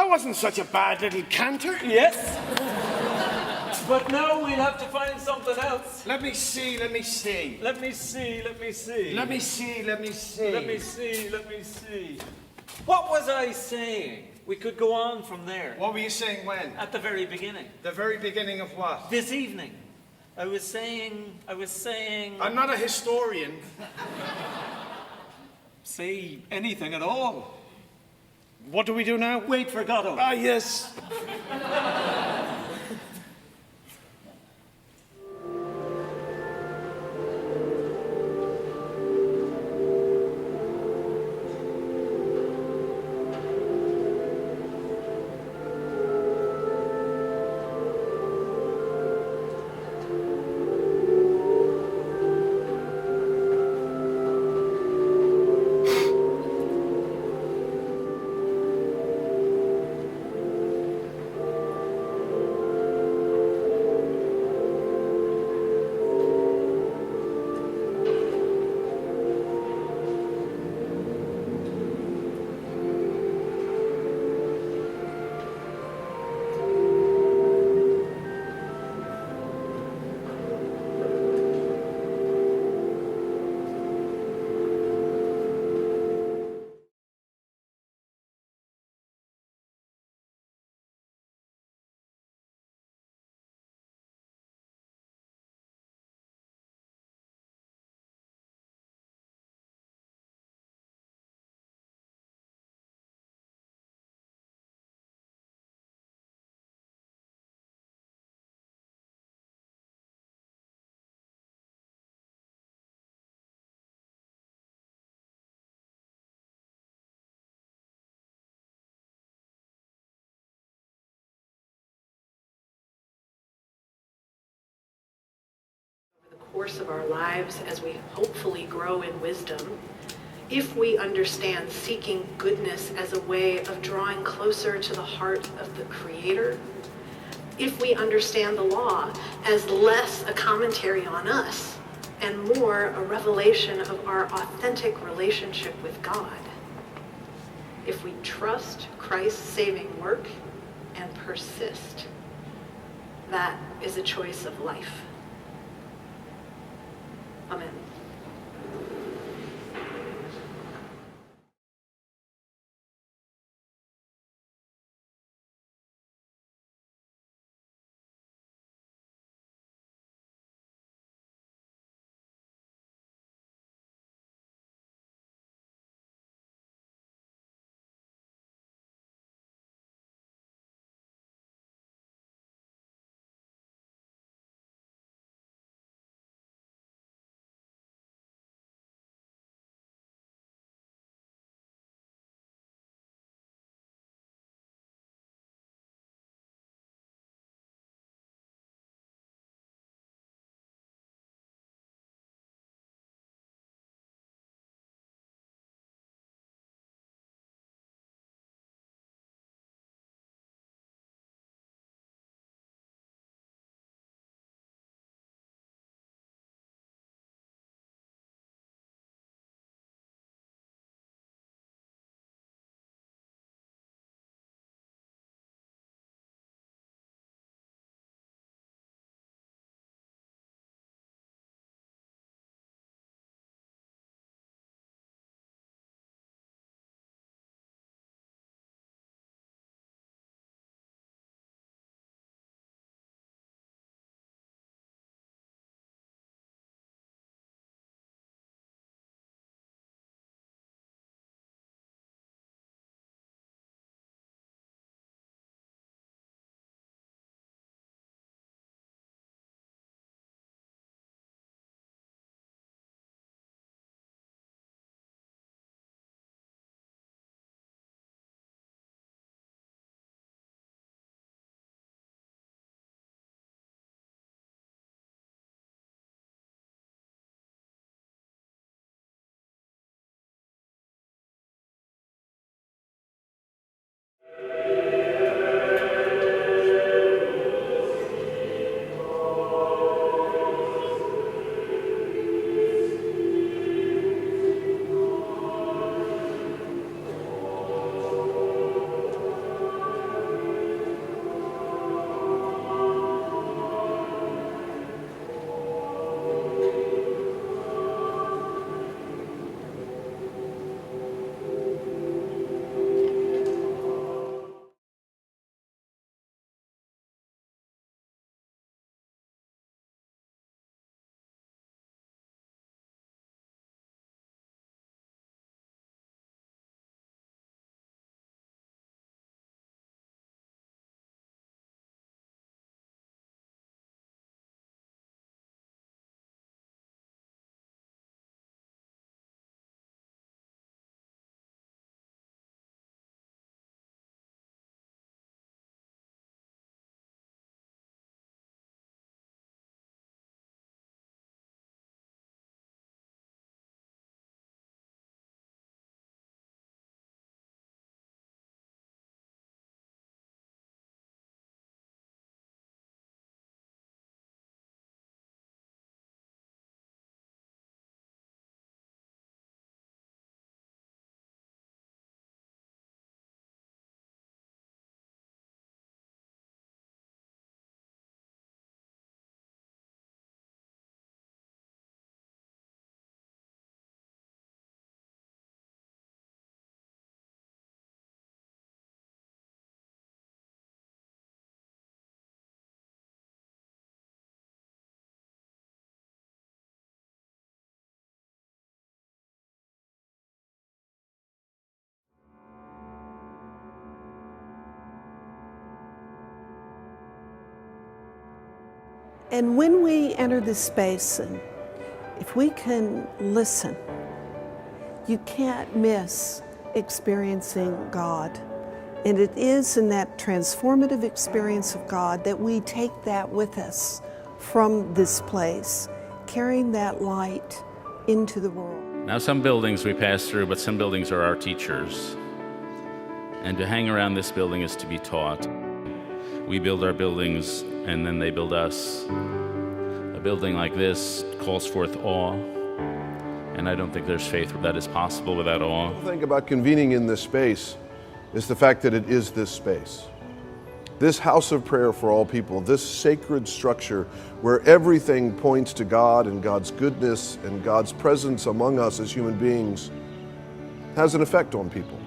That wasn't such a bad little canter. Yes. But now we'll have to find something else. Let me see. Let me see. Let me see. Let me see. What was I saying? We could go on from there. What were you saying when? At the very beginning. The very beginning of what? This evening. I was saying... I'm not a historian. Say anything at all. What do we do now? Wait for Godot. Ah, yes. Course of our lives as we hopefully grow in wisdom, if we understand seeking goodness as a way of drawing closer to the heart of the Creator, if we understand the law as less a commentary on us and more a revelation of our authentic relationship with God, if we trust Christ's saving work and persist, that is a choice of life. Amen. And when we enter this space, and if we can listen, you can't miss experiencing God. And it is in that transformative experience of God that we take that with us from this place, carrying that light into the world. Now, some buildings we pass through, but some buildings are our teachers. And to hang around this building is to be taught. We build our buildings, and then they build us. A building like this calls forth awe, and I don't think there's faith that is possible without awe. The thing about convening in this space is the fact that it is this space. This house of prayer for all people, this sacred structure where everything points to God and God's goodness and God's presence among us as human beings, has an effect on people.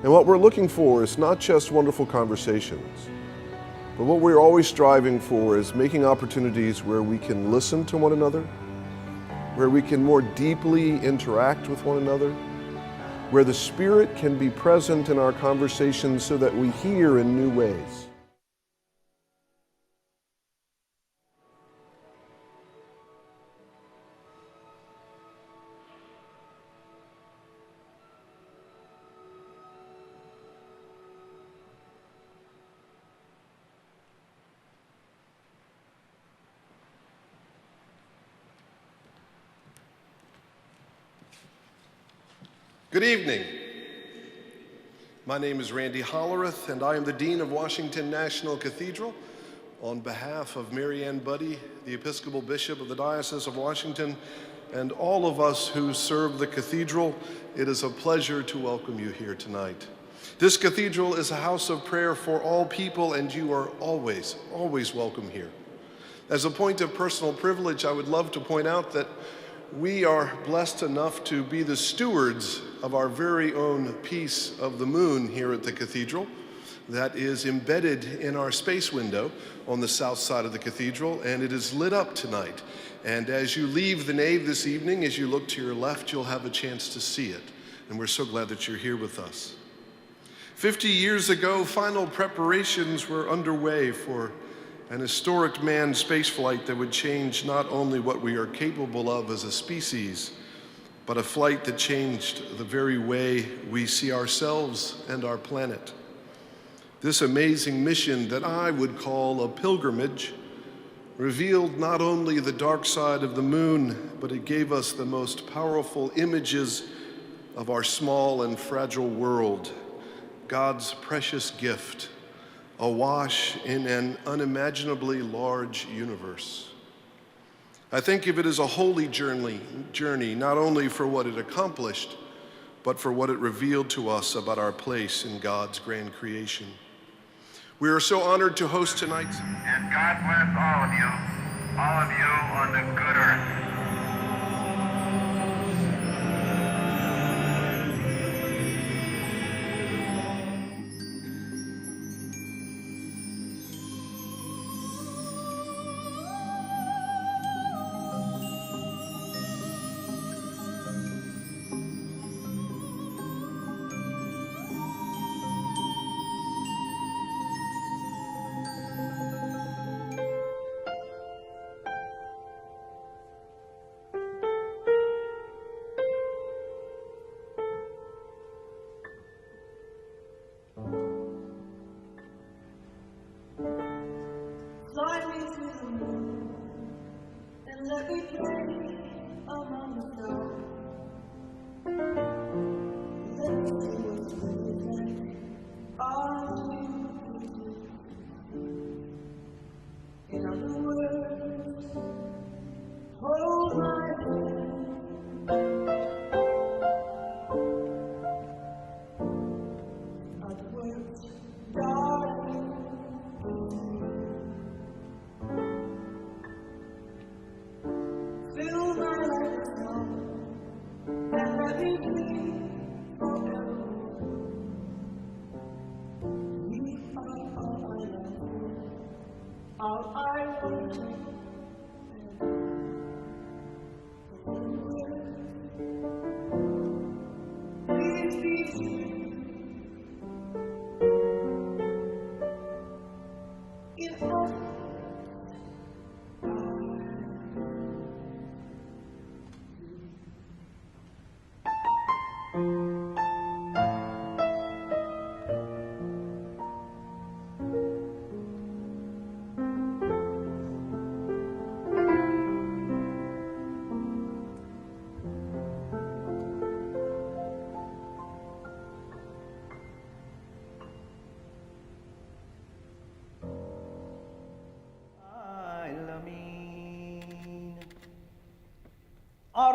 And what we're looking for is not just wonderful conversations, but what we're always striving for is making opportunities where we can listen to one another, where we can more deeply interact with one another, where the Spirit can be present in our conversations so that we hear in new ways. Good evening. My name is Randy Hollerith, and I am the Dean of Washington National Cathedral. On behalf of Mary Ann Buddy, the Episcopal Bishop of the Diocese of Washington, and all of us who serve the cathedral, it is a pleasure to welcome you here tonight. This cathedral is a house of prayer for all people, and you are always, always welcome here. As a point of personal privilege, I would love to point out that we are blessed enough to be the stewards of our very own piece of the moon here at the cathedral that is embedded in our space window on the south side of the cathedral, and it is lit up tonight. And as you leave the nave this evening, as you look to your left, you'll have a chance to see it. And we're so glad that you're here with us. 50 years ago, final preparations were underway for an historic manned spaceflight that would change not only what we are capable of as a species, but a flight that changed the very way we see ourselves and our planet. This amazing mission that I would call a pilgrimage revealed not only the dark side of the moon, but it gave us the most powerful images of our small and fragile world, God's precious gift, awash in an unimaginably large universe. I think of it as a holy journey, not only for what it accomplished, but for what it revealed to us about our place in God's grand creation. We are so honored to host tonight's... And God bless all of you on the good earth.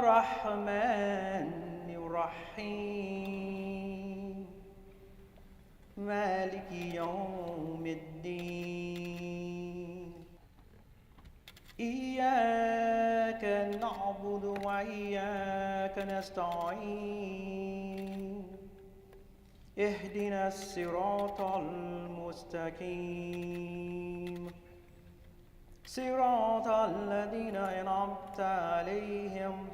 الرحمن الرحيم مالك يوم الدين إياك نعبد وإياك نستعين اهدنا الصراط المستقيم صراط الذين أنعمت عليهم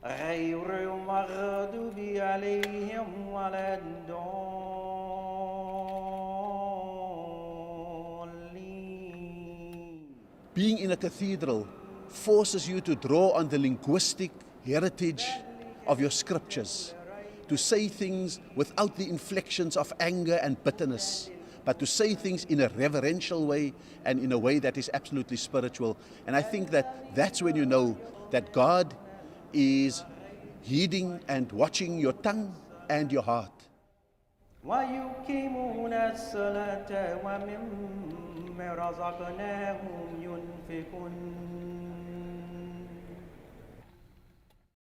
غير المغضوب عليهم ولا الضالين. Being in a cathedral forces you to draw on the linguistic heritage of your scriptures, to say things without the inflections of anger and bitterness, but to say things in a reverential way and in a way that is absolutely spiritual. And I think that that's when you know that God is heeding and watching your tongue and your heart. ويقيمون الصلاة ومما رزقناهم ينفقون